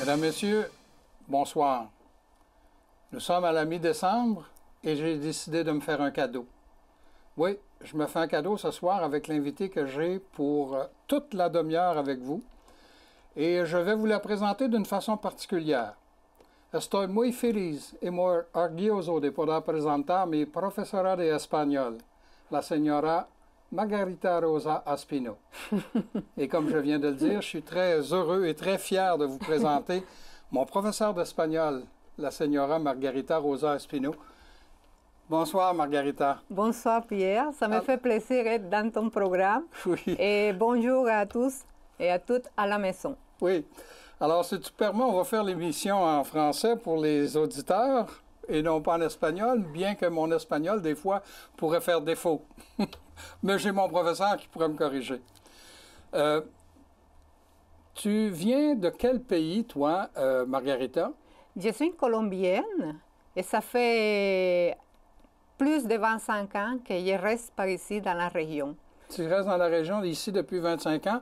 Mesdames, Messieurs, bonsoir. Nous sommes à la mi-décembre et j'ai décidé de me faire un cadeau. Oui, je me fais un cadeau ce soir avec l'invité que j'ai pour toute la demi-heure avec vous. Et je vais vous la présenter d'une façon particulière. Estoy muy feliz y muy orgulloso de poder presentar a mi profesora de espagnol, la señora Margarita Rosa Espino. Et comme je viens de le dire, je suis très heureux et très fier de vous présenter mon professeur d'espagnol, la señora Margarita Rosa Espino. Bonsoir Margarita. Bonsoir Pierre, ça me fait plaisir d'être dans ton programme. Oui. Et bonjour à tous et à toutes à la maison. Oui. Alors, si tu permets, on va faire l'émission en français pour les auditeurs et non pas en espagnol, bien que mon espagnol, des fois, pourrait faire défaut. Mais j'ai mon professeur qui pourrait me corriger. Tu viens de quel pays, toi, Margarita? Je suis colombienne et ça fait plus de 25 ans que je reste par ici dans la région. Tu restes dans la région ici depuis 25 ans.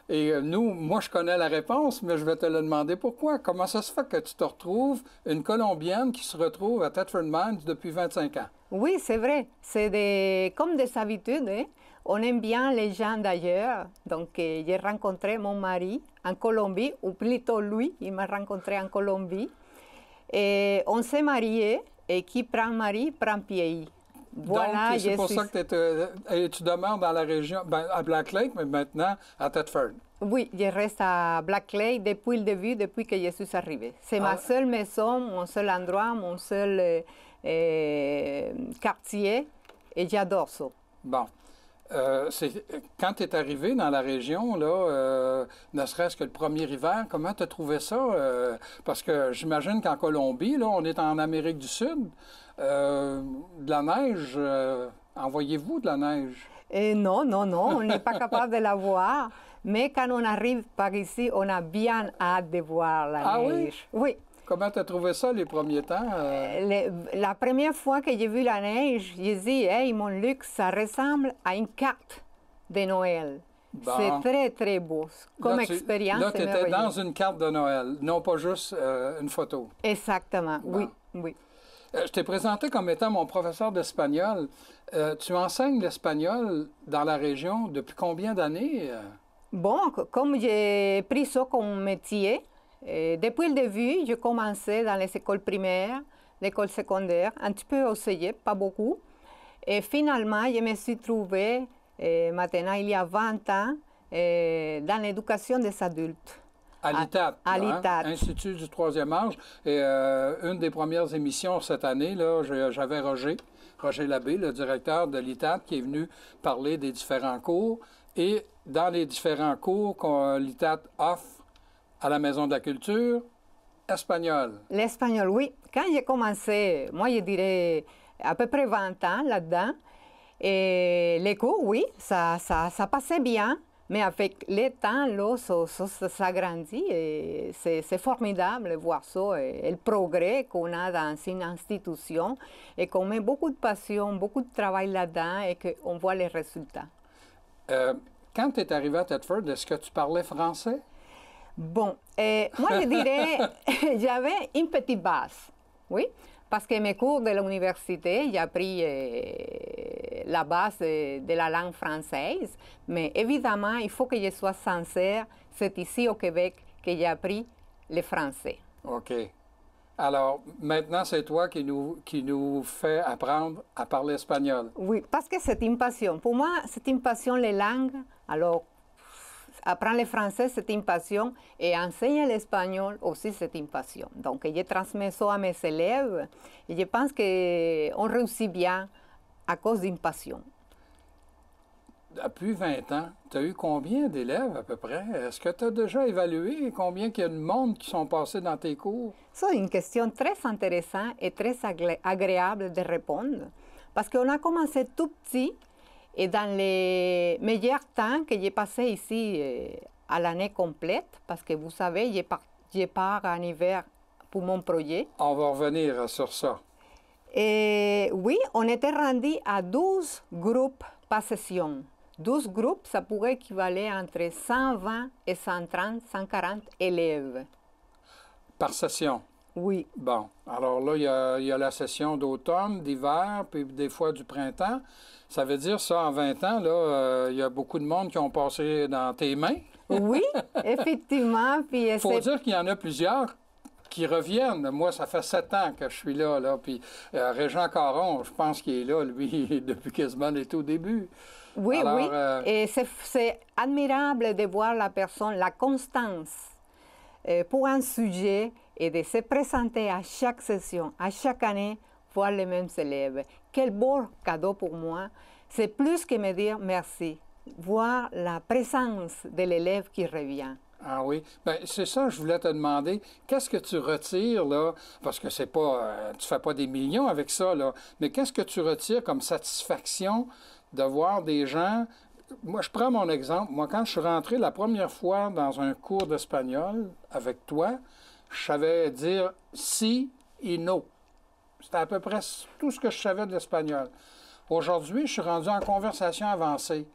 Et moi, je connais la réponse, mais je vais te le demander pourquoi. Comment ça se fait que tu te retrouves, une Colombienne qui se retrouve à Thetford Mines depuis 25 ans? Oui, c'est vrai. C'est comme des habitudes. Hein? On aime bien les gens d'ailleurs. Donc, j'ai rencontré mon mari en Colombie, ou plutôt lui, il m'a rencontré en Colombie. Et on s'est mariés, et qui prend mari, prend pays. Voilà, donc, c'est pour ça que tu demeures dans la région, à Black Lake, mais maintenant à Thetford. Oui, je reste à Black Lake depuis le début, depuis que je suis arrivée. C'est ma seule maison, mon seul endroit, mon seul quartier, et j'adore ça. Bon. Quand tu es arrivé dans la région, là, ne serait-ce que le premier hiver, comment tu as trouvé ça? Parce que j'imagine qu'en Colombie, là, on est en Amérique du Sud, de la neige, envoyez-vous de la neige? Non, on n'est pas capable de la voir, mais quand on arrive par ici, on a bien hâte de voir la neige. Oui? Oui. Comment tu as trouvé ça les premiers temps? La première fois que j'ai vu la neige, j'ai dit, hey, mon Luc, ça ressemble à une carte de Noël. Bon. C'est très, très beau. Comme expérience, là, tu étais dans une carte de Noël, non pas juste une photo. Exactement, bon. Oui. Je t'ai présenté comme étant mon professeur d'espagnol. Tu enseignes l'espagnol dans la région depuis combien d'années? Bon, comme j'ai pris ça comme métier, depuis le début, je commençais dans les écoles primaires, l'école secondaire, un petit peu au cégep, pas beaucoup. Et finalement, je me suis trouvée, maintenant il y a 20 ans, dans l'éducation des adultes. À l'ITAT, à l'ITAT. Institut du troisième âge. Et une des premières émissions cette année, là, j'avais Roger Labbé, le directeur de l'ITAT, qui est venu parler des différents cours. Et dans les différents cours que l'ITAT offre à la Maison de la Culture, espagnol. L'espagnol, oui. Quand j'ai commencé, moi je dirais à peu près 20 ans là-dedans, et les cours, oui, ça passait bien. Mais avec le temps, là, ça s'agrandit et c'est formidable de voir ça, et le progrès qu'on a dans une institution et qu'on met beaucoup de passion, beaucoup de travail là-dedans et qu'on voit les résultats. Quand tu es arrivé à Thetford, est-ce que tu parlais français? Bon, moi je dirais, j'avais une petite base, oui, parce que mes cours de l'université, j'ai appris la base de la langue française, mais évidemment, il faut que je sois sincère, c'est ici au Québec que j'ai appris le français. OK. Alors, maintenant, c'est toi qui nous fait apprendre à parler espagnol. Oui, parce que c'est une passion. Pour moi, c'est une passion, les langues. Alors, apprendre le français, c'est une passion, et enseigner l'espagnol aussi, c'est une passion. Donc, je transmets ça à mes élèves, et je pense qu'on réussit bien à cause d'une passion. Depuis 20 ans, tu as eu combien d'élèves à peu près? Est-ce que tu as déjà évalué combien il y a de monde qui sont passés dans tes cours? C'est une question très intéressante et très agréable de répondre, parce qu'on a commencé tout petit. Et dans les meilleurs temps que j'ai passé ici à l'année complète, parce que vous savez, je pars en hiver pour mon projet. On va revenir sur ça. Et oui, on était rendu à 12 groupes par session. 12 groupes, ça pourrait équivaler entre 120 et 130, 140 élèves. Par session. Oui. Bon, alors là, il y a la session d'automne, d'hiver, puis des fois du printemps. Ça veut dire ça, en 20 ans, là, il y a beaucoup de monde qui ont passé dans tes mains. Oui, effectivement. Puis Il faut dire qu'il y en a plusieurs qui reviennent. Moi, ça fait 7 ans que je suis là. Puis Régent Caron, je pense qu'il est là, lui, depuis quasiment les tout débuts. Oui, alors, oui. Et c'est admirable de voir la personne, la constance pour un sujet et de se présenter à chaque session, à chaque année, voir les mêmes élèves. Quel beau cadeau pour moi. C'est plus que me dire merci. Voir la présence de l'élève qui revient. Ah oui. Bien, c'est ça, je voulais te demander. Qu'est-ce que tu retires, là? Parce que c'est pas. Tu fais pas des millions avec ça, là. Mais qu'est-ce que tu retires comme satisfaction de voir des gens. Moi, je prends mon exemple. Moi, quand je suis rentré la première fois dans un cours d'espagnol avec toi, je savais dire si et no. C'était à peu près tout ce que je savais de l'espagnol. Aujourd'hui, je suis rendu en conversation avancée.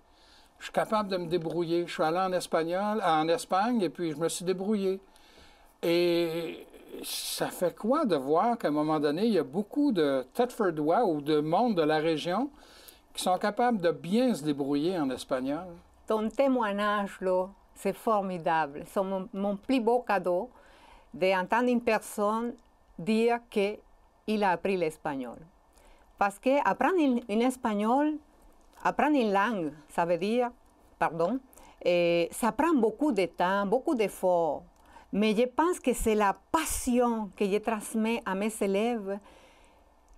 Je suis capable de me débrouiller. Je suis allé en Espagne, et puis je me suis débrouillé. Et ça fait quoi de voir qu'à un moment donné, il y a beaucoup de Thetfordois ou de monde de la région qui sont capables de bien se débrouiller en espagnol? Ton témoignage, là, c'est formidable. C'est mon plus beau cadeau d'entendre une personne dire qu'il a appris l'espagnol. Parce qu'apprendre un espagnol, apprendre une langue, ça veut dire, pardon, ça prend beaucoup de temps, beaucoup d'efforts. Mais je pense que c'est la passion que je transmets à mes élèves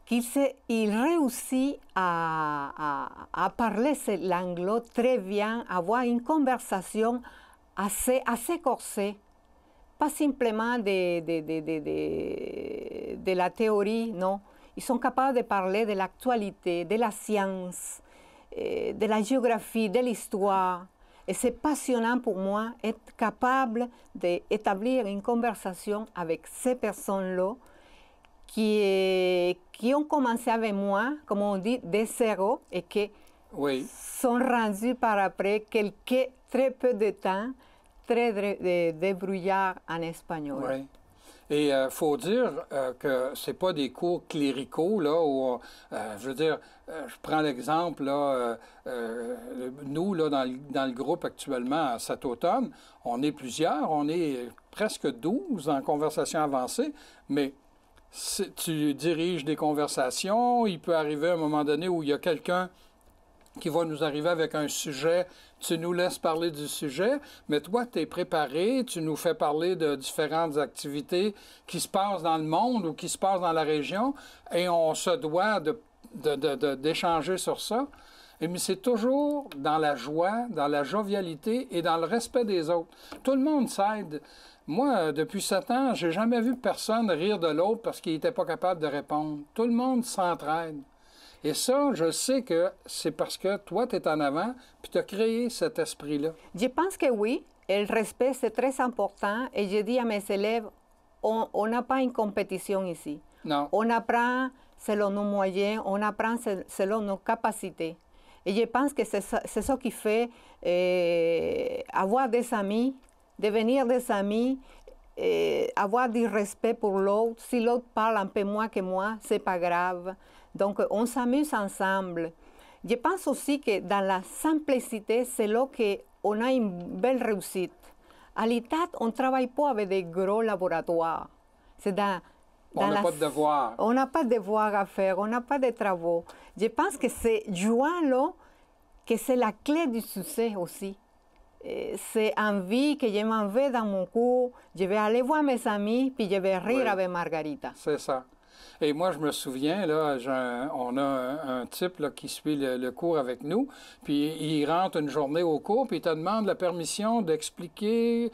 qu'il réussit à parler cette langue-là très bien, à avoir une conversation assez corsée. Pas simplement de la théorie, non. Ils sont capables de parler de l'actualité, de la science, de la géographie, de l'histoire. Et c'est passionnant pour moi être capable d'établir une conversation avec ces personnes-là qui ont commencé avec moi, comme on dit, de zéro et qui sont rendus par après très peu de temps, très débrouillards en espagnol. Oui. Et il faut dire que ce n'est pas des cours cléricaux, là, où, je veux dire, je prends l'exemple, là, nous, là, dans le groupe actuellement, cet automne, on est plusieurs, on est presque 12 en conversation avancée, mais tu diriges des conversations, il peut arriver à un moment donné où il y a quelqu'un qui va nous arriver avec un sujet, tu nous laisses parler du sujet, mais toi, tu es préparé, tu nous fais parler de différentes activités qui se passent dans le monde ou qui se passent dans la région, et on se doit d'échanger sur ça. Mais c'est toujours dans la joie, dans la jovialité et dans le respect des autres. Tout le monde s'aide. Moi, depuis 7 ans, j'ai jamais vu personne rire de l'autre parce qu'il n'était pas capable de répondre. Tout le monde s'entraide. Et ça, je sais que c'est parce que toi, tu es en avant, puis tu as créé cet esprit-là. Je pense que oui. Le respect, c'est très important. Et je dis à mes élèves, on n'a pas une compétition ici. Non. On apprend selon nos moyens, on apprend selon nos capacités. Et je pense que c'est ça qui fait avoir des amis, devenir des amis, avoir du respect pour l'autre. Si l'autre parle un peu moins que moi, c'est pas grave. Donc, on s'amuse ensemble. Je pense aussi que dans la simplicité, c'est là qu'on a une belle réussite. À l'ITAT, on ne travaille pas avec des gros laboratoires. On n'a pas de devoir. On n'a pas de devoir à faire, on n'a pas de travaux. Je pense que c'est joie-là que c'est la clé du succès aussi. C'est envie que je m'en vais dans mon cours, je vais aller voir mes amis, puis je vais rire avec Margarita. C'est ça. Et moi, je me souviens, là, on a un type là, qui suit le cours avec nous, puis il rentre une journée au cours, puis il te demande la permission d'expliquer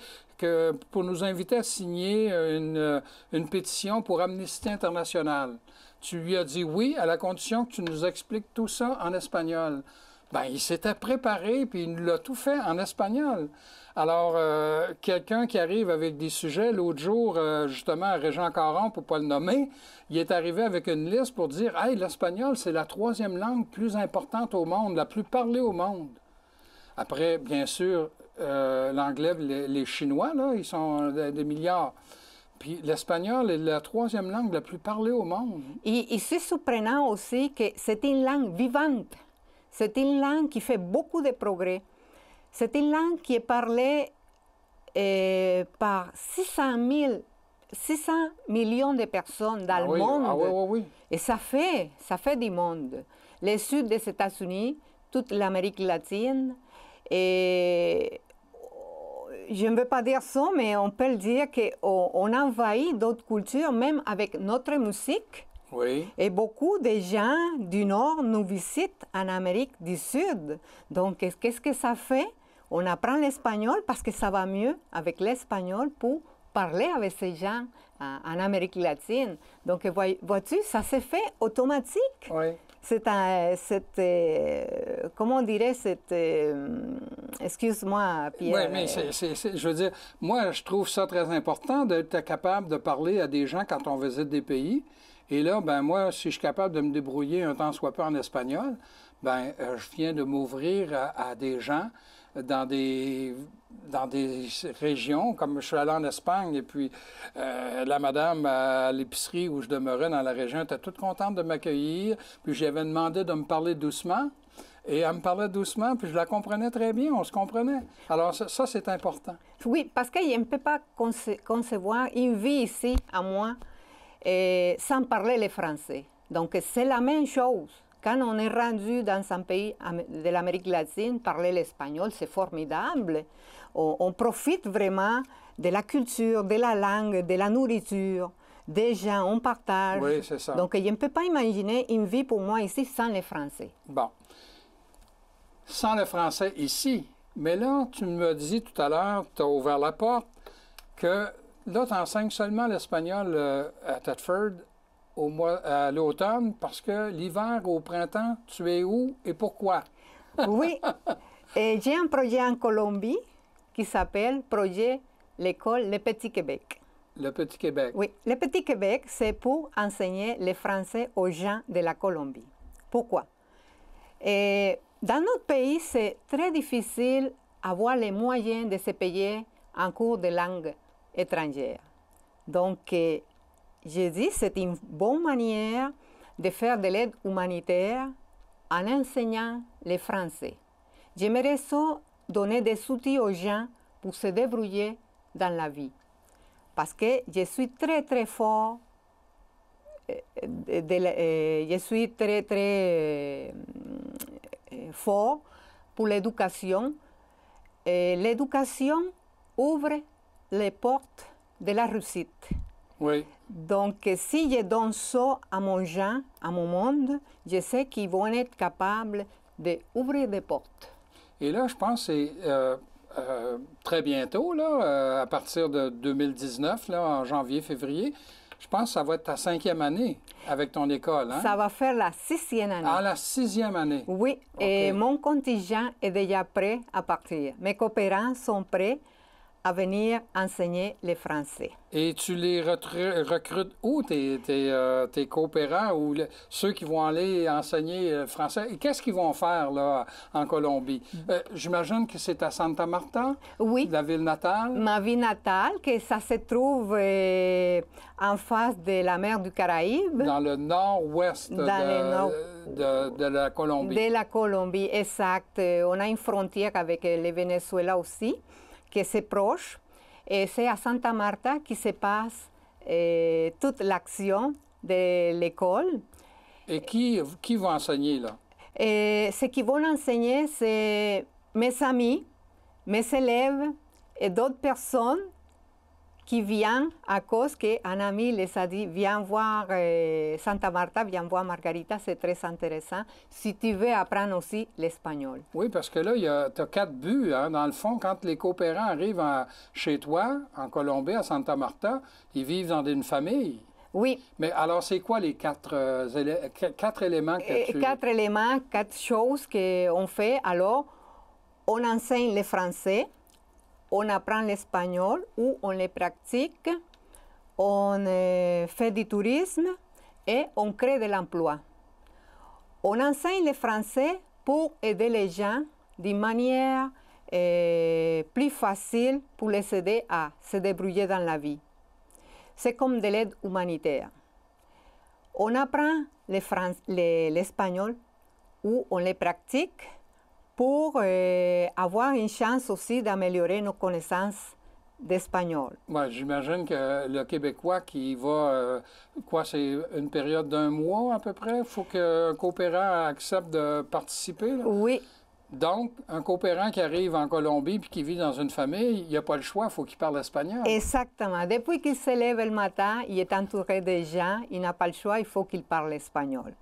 pour nous inviter à signer une pétition pour Amnesty International. Tu lui as dit oui, à la condition que tu nous expliques tout ça en espagnol. Bien, il s'était préparé, puis il l'a tout fait en espagnol. Alors, quelqu'un qui arrive avec des sujets, l'autre jour, justement, à Régent Caron, pour ne pas le nommer, il est arrivé avec une liste pour dire « Hey, l'espagnol, c'est la 3e langue plus importante au monde, la plus parlée au monde. » Après, bien sûr, l'anglais, les Chinois, là, ils sont des milliards. Puis l'espagnol est la troisième langue la plus parlée au monde. Et c'est surprenant aussi que c'est une langue vivante. C'est une langue qui fait beaucoup de progrès. C'est une langue qui est parlée par 600 millions de personnes dans le monde. Ah oui, oui, oui. Et ça fait du monde. Le sud des États-Unis, toute l'Amérique latine. Et je ne veux pas dire ça, mais on peut le dire qu'on envahit d'autres cultures, même avec notre musique. Oui. Et beaucoup de gens du Nord nous visitent en Amérique du Sud. Donc, qu'est-ce que ça fait? On apprend l'espagnol parce que ça va mieux avec l'espagnol pour parler avec ces gens en Amérique latine. Donc, vois-tu, ça s'est fait automatique. Oui. Comment on dirait, excuse-moi, Pierre. Oui, mais je veux dire, moi, je trouve ça très important d'être capable de parler à des gens quand on visite des pays. Et là, ben moi, si je suis capable de me débrouiller un temps soit peu en espagnol, ben je viens de m'ouvrir à des gens dans des régions, comme je suis allé en Espagne, et puis la madame à l'épicerie où je demeurais dans la région était toute contente de m'accueillir, puis j'avais demandé de me parler doucement, et elle me parlait doucement, puis je la comprenais très bien, on se comprenait. Alors ça c'est important. Oui, parce que je ne peux pas concevoir une vie ici, à moi, sans parler le français. Donc c'est la même chose. Quand on est rendu dans un pays de l'Amérique latine, parler l'espagnol, c'est formidable. On profite vraiment de la culture, de la langue, de la nourriture, des gens, on partage. Oui, c'est ça. Donc, je ne peux pas imaginer une vie pour moi ici sans le français. Bon. Sans le français ici. Mais là, tu me dis tout à l'heure, tu as ouvert la porte, que là, tu enseignes seulement l'espagnol à Thetford à l'automne, parce que l'hiver, au printemps, tu es où et pourquoi? Oui, j'ai un projet en Colombie qui s'appelle Projet l'école Le Petit Québec. Le Petit Québec. Oui, le Petit Québec, c'est pour enseigner le français aux gens de la Colombie. Pourquoi? Dans notre pays, c'est très difficile d'avoir les moyens de se payer un cours de langue étrangère. Donc, je dis, c'est une bonne manière de faire de l'aide humanitaire en enseignant le français. J'aimerais ça donner des outils aux gens pour se débrouiller dans la vie. Parce que je suis très, très fort, fort pour l'éducation. L'éducation ouvre les portes de la réussite. Oui. Donc, si je donne ça à mon gens, à mon monde, je sais qu'ils vont être capables d'ouvrir des portes. Et là, je pense que c'est très bientôt, là, à partir de 2019, là, en janvier-février, je pense que ça va être ta 5e année avec ton école. Hein? Ça va faire la 6e année. Ah, la 6e année. Oui, okay. Et mon contingent est déjà prêt à partir. Mes coopérants sont prêts à venir enseigner le français. Et tu les recrutes où, tes coopérants ou ceux qui vont aller enseigner le français? Et qu'est-ce qu'ils vont faire là, en Colombie? J'imagine que c'est à Santa Marta, oui, la ville natale? Ma ville natale, que ça se trouve en face de la mer du Caraïbe. Dans le nord-ouest de la Colombie. De la Colombie, exact. On a une frontière avec le Venezuela aussi, que c'est proche, et c'est à Santa Marta qui se passe toute l'action de l'école. Et qui va enseigner là? Ce qui vont enseigner, c'est mes amis, mes élèves et d'autres personnes qui viennent à cause qu'un ami les a dit, viens voir Santa Marta, viens voir Margarita, c'est très intéressant, si tu veux apprendre aussi l'espagnol. Oui, parce que là, tu as 4 buts. Hein. Dans le fond, quand les coopérants arrivent chez toi, en Colombie, à Santa Marta, ils vivent dans une famille. Oui. Mais alors, c'est quoi les 4 éléments que tu... 4 éléments, 4 choses qu'on fait. Alors, on enseigne le français, on apprend l'espagnol ou on le pratique, on fait du tourisme et on crée de l'emploi. On enseigne le français pour aider les gens d'une manière plus facile pour les aider à se débrouiller dans la vie. c'est comme de l'aide humanitaire. On apprend l'espagnol ou on le pratique pour avoir une chance aussi d'améliorer nos connaissances d'espagnol. Ouais, j'imagine que le Québécois qui va, c'est une période d'un mois à peu près? Il faut qu'un coopérant accepte de participer? Là? Oui. Donc, un coopérant qui arrive en Colombie puis qui vit dans une famille, il n'y a pas le choix, il faut qu'il parle espagnol. Exactement. Depuis qu'il se lève le matin, il est entouré de gens, il n'a pas le choix, il faut qu'il parle espagnol.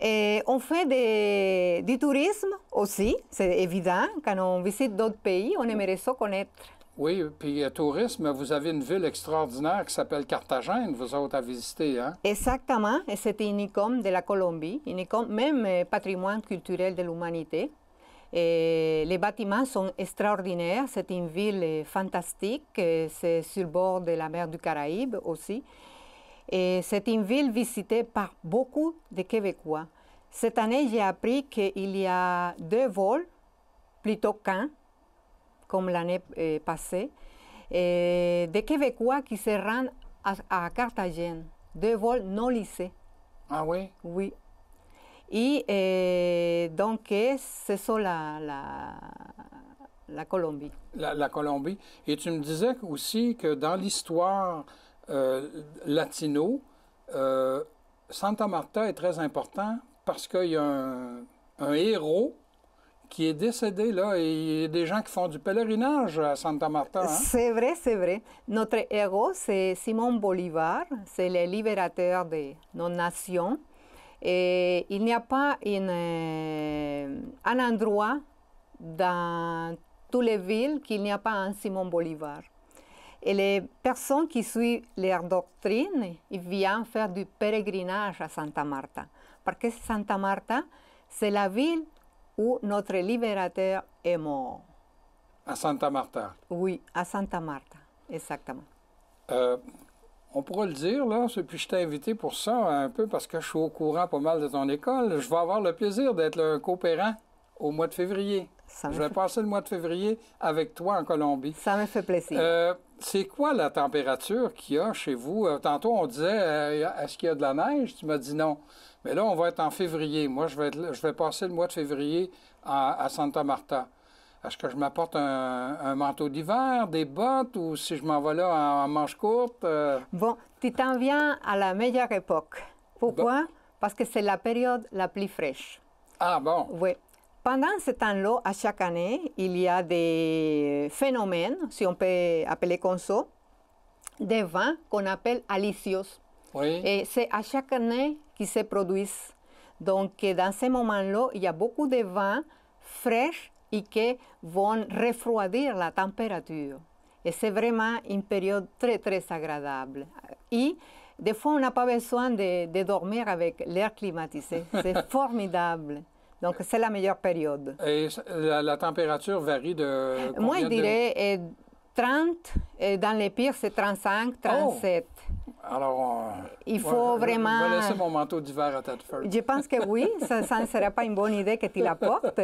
Et on fait du tourisme aussi, c'est évident. Quand on visite d'autres pays, on aimerait ça connaître. Oui, puis tourisme, vous avez une ville extraordinaire qui s'appelle Carthagène, vous autres à visiter, hein? Exactement, et c'est une icône de la Colombie, une icône même patrimoine culturel de l'humanité. Les bâtiments sont extraordinaires, c'est une ville fantastique, c'est sur le bord de la mer du Caraïbe aussi. Et c'est une ville visitée par beaucoup de Québécois. Cette année, j'ai appris qu'il y a 2 vols, plutôt qu'un, comme l'année passée, des Québécois qui se rendent à Carthagène, 2 vols non lissés. Ah oui? Oui. Et donc, c'est ça la Colombie. La Colombie. Et tu me disais aussi que dans l'histoire latino, Santa Marta est très important parce qu'il y a un héros qui est décédé, là, et il y a des gens qui font du pèlerinage à Santa Marta. Hein? C'est vrai, c'est vrai. Notre héros, c'est Simón Bolívar, c'est le libérateur de nos nations. Et il n'y a pas un endroit dans toutes les villes qu'il n'y a pas un Simón Bolívar. Et les personnes qui suivent leur doctrine, ils viennent faire du pèlerinage à Santa Marta. Parce que Santa Marta, c'est la ville où notre libérateur est mort. À Santa Marta? Oui, à Santa Marta, exactement. On pourra le dire, là, puis je t'ai invité pour ça un peu parce que je suis au courant pas mal de ton école. Je vais avoir le plaisir d'être un coopérant au mois de février. Je vais passer le mois de février avec toi en Colombie. Ça me fait plaisir. C'est quoi la température qu'il y a chez vous? Tantôt, on disait, est-ce qu'il y a de la neige? Tu m'as dit non. Mais là, on va être en février. Moi, je vais passer le mois de février à Santa Marta. Est-ce que je m'apporte un manteau d'hiver, des bottes, ou si je m'en vais là en manches courtes? Bon, tu t'en viens à la meilleure époque. Pourquoi? Bon. Parce que c'est la période la plus fraîche. Ah bon? Oui. Pendant ce temps-là, à chaque année, il y a des phénomènes, si on peut appeler comme ça, des vents qu'on appelle alisios. Oui. Et c'est à chaque année qu'ils se produisent. Donc, dans ces moments-là, il y a beaucoup de vents frais et qui vont refroidir la température. Et c'est vraiment une période très, très agréable. Et des fois, on n'a pas besoin de dormir avec l'air climatisé. C'est formidable. Donc, c'est la meilleure période. Et la température varie de combien? Moi, je dirais 30, et dans les pires, c'est 35, 37. Oh. Alors, il faut vraiment... Je vais laisser mon manteau d'hiver à tête feu. Je pense que oui, ça ne serait pas une bonne idée que tu l'apportes.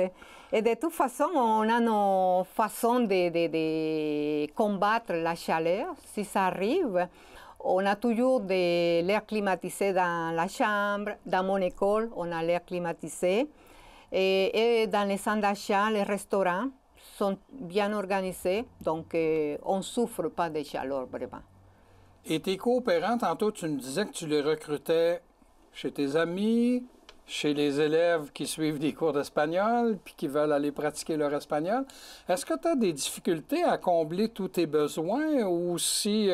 Et de toute façon, on a nos façons de combattre la chaleur. Si ça arrive, on a toujours de l'air climatisé dans la chambre. Dans mon école, on a l'air climatisé. Et dans les centres d'achat, les restaurants sont bien organisés, donc on ne souffre pas de chaleur vraiment. Et tes coopérants, tantôt, tu me disais que tu les recrutais chez tes amis, chez les élèves qui suivent des cours d'espagnol puis qui veulent aller pratiquer leur espagnol. Est-ce que tu as des difficultés à combler tous tes besoins ou si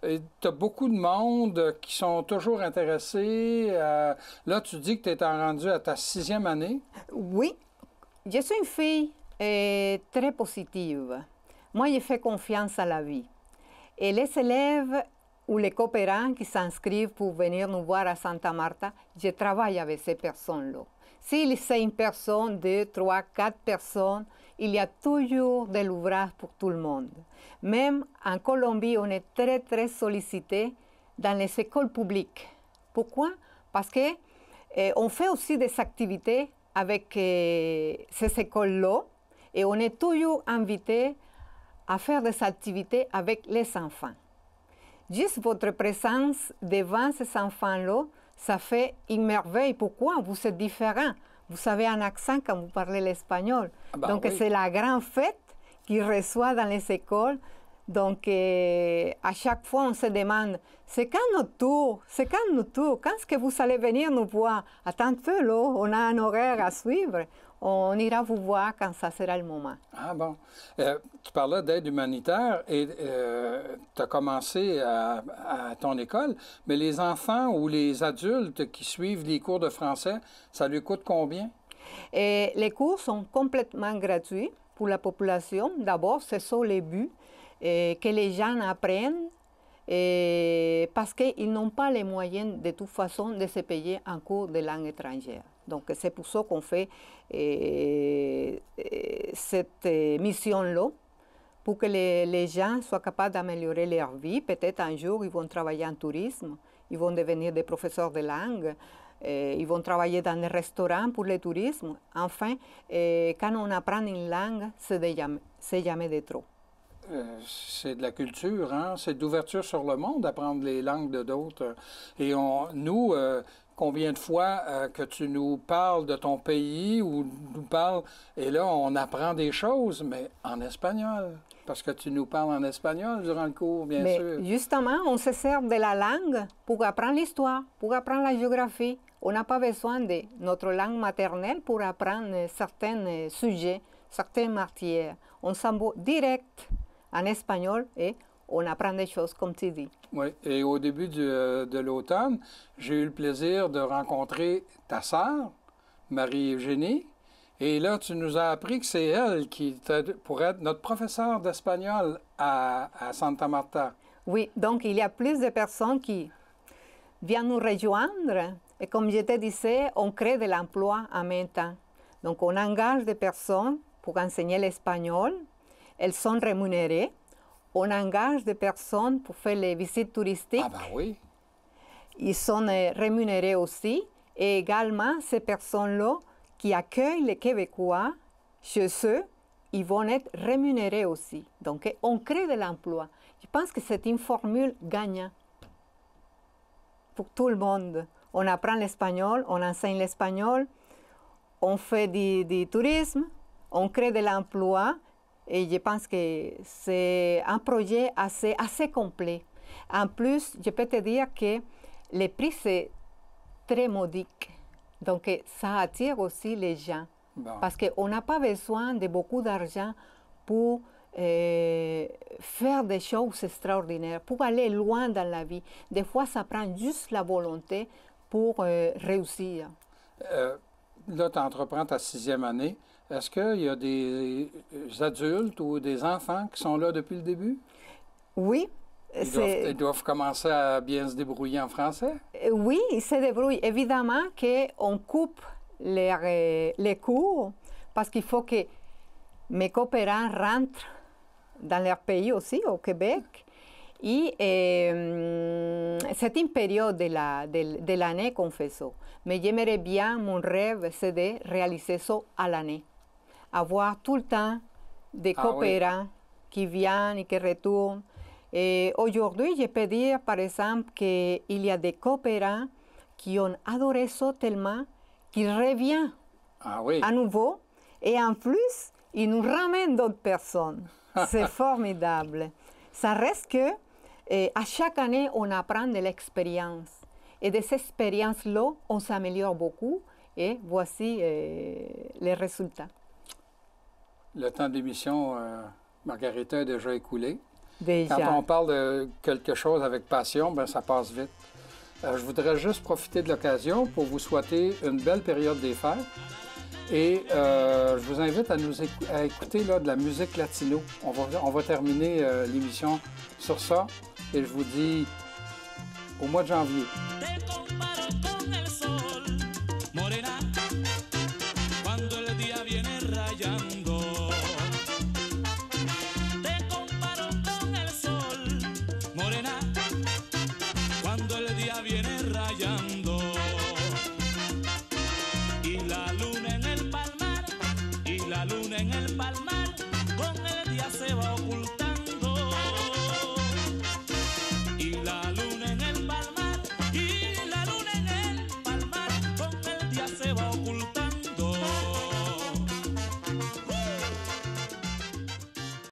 tu as beaucoup de monde qui sont toujours intéressés? Là, tu dis que tu es rendu à ta 6e année. Oui, je suis une fille très positive. Moi, je fais confiance à la vie. Et les élèves ou les coopérants qui s'inscrivent pour venir nous voir à Santa Marta, je travaille avec ces personnes-là. Si c'est une personne, 2, 3, 4 personnes, il y a toujours de l'ouvrage pour tout le monde. Même en Colombie, on est très, très sollicité dans les écoles publiques. Pourquoi? Parce qu'on fait aussi des activités avec ces écoles-là et on est toujours invité à faire des activités avec les enfants. juste votre présence devant ces enfants-là, ça fait une merveille. Pourquoi? Vous êtes différents. Vous avez un accent quand vous parlez l'espagnol. Donc, oui. C'est la grande fête qu'ils reçoivent dans les écoles. Donc, à chaque fois, on se demande, c'est quand notre tour? C'est quand notre tour? Quand est-ce que vous allez venir nous voir? Attends un peu, là, on a un horaire à suivre. On ira vous voir quand ça sera le moment. Ah bon. Tu parlais d'aide humanitaire et tu as commencé à ton école, mais les enfants ou les adultes qui suivent les cours de français, ça lui coûte combien? Et les cours sont complètement gratuits pour la population. D'abord, c'est ça le but, que les gens apprennent parce qu'ils n'ont pas les moyens de toute façon de se payer un cours de langue étrangère. Donc, c'est pour ça qu'on fait cette mission-là, pour que les gens soient capables d'améliorer leur vie. Peut-être un jour, ils vont travailler en tourisme, ils vont devenir des professeurs de langue, ils vont travailler dans des restaurants pour le tourisme. Enfin, quand on apprend une langue, c'est jamais de trop. C'est de la culture, hein? C'est d'ouverture sur le monde, apprendre les langues de d'autres. Et nous, combien de fois que tu nous parles de ton pays ou nous parles, et là, on apprend des choses, mais en espagnol, parce que tu nous parles en espagnol durant le cours, bien sûr. Justement, on se sert de la langue pour apprendre l'histoire, pour apprendre la géographie. On n'a pas besoin de notre langue maternelle pour apprendre certains sujets, certaines matières. On s'en va direct en espagnol et on apprend des choses, comme tu dis. Oui, et au début de l'automne, j'ai eu le plaisir de rencontrer ta sœur, Marie-Eugénie, et là, tu nous as appris que c'est elle qui pourrait être notre professeure d'espagnol à Santa Marta. Oui, donc il y a plus de personnes qui viennent nous rejoindre, et comme je te disais, on crée de l'emploi en même temps. Donc on engage des personnes pour enseigner l'espagnol, elles sont rémunérées. On engage des personnes pour faire les visites touristiques. Ah ben oui. Ils sont rémunérés aussi. Et également, ces personnes-là qui accueillent les Québécois chez eux, ils vont être rémunérés aussi. Donc, on crée de l'emploi. Je pense que c'est une formule gagnante pour tout le monde. On apprend l'espagnol, on enseigne l'espagnol, on fait du tourisme, on crée de l'emploi. Et je pense que c'est un projet assez complet. En plus, je peux te dire que le prix, c'est très modique. Donc, ça attire aussi les gens. Bon. Parce qu'on n'a pas besoin de beaucoup d'argent pour faire des choses extraordinaires, pour aller loin dans la vie. Des fois, ça prend juste la volonté pour réussir. Là, tu entreprends ta 6e année. Est-ce qu'il y a des adultes ou des enfants qui sont là depuis le début? Oui. Ils doivent commencer à bien se débrouiller en français? Oui, ils se débrouillent. Évidemment qu'on coupe les cours parce qu'il faut que mes coopérants rentrent dans leur pays aussi, au Québec. Et c'est une période de l'année qu'on fait ça. Mais j'aimerais bien, mon rêve, c'est de réaliser ça à l'année. Avoir tout le temps des coopérants qui viennent et qui retournent. Et aujourd'hui, je peux dire, par exemple, qu'il y a des coopérants qui ont adoré ça tellement qu'ils reviennent à nouveau. Et en plus, ils nous ramènent d'autres personnes. C'est formidable. Ça reste que à chaque année, on apprend de l'expérience. Et de cette expérience-là, on s'améliore beaucoup. Et voici les résultats. Le temps d'émission, Margarita, est déjà écoulé. Déjà. Quand on parle de quelque chose avec passion, bien, ça passe vite. Je voudrais juste profiter de l'occasion pour vous souhaiter une belle période des fêtes. Et je vous invite à écouter là, de la musique latino. On va terminer l'émission sur ça. Et je vous dis au mois de janvier.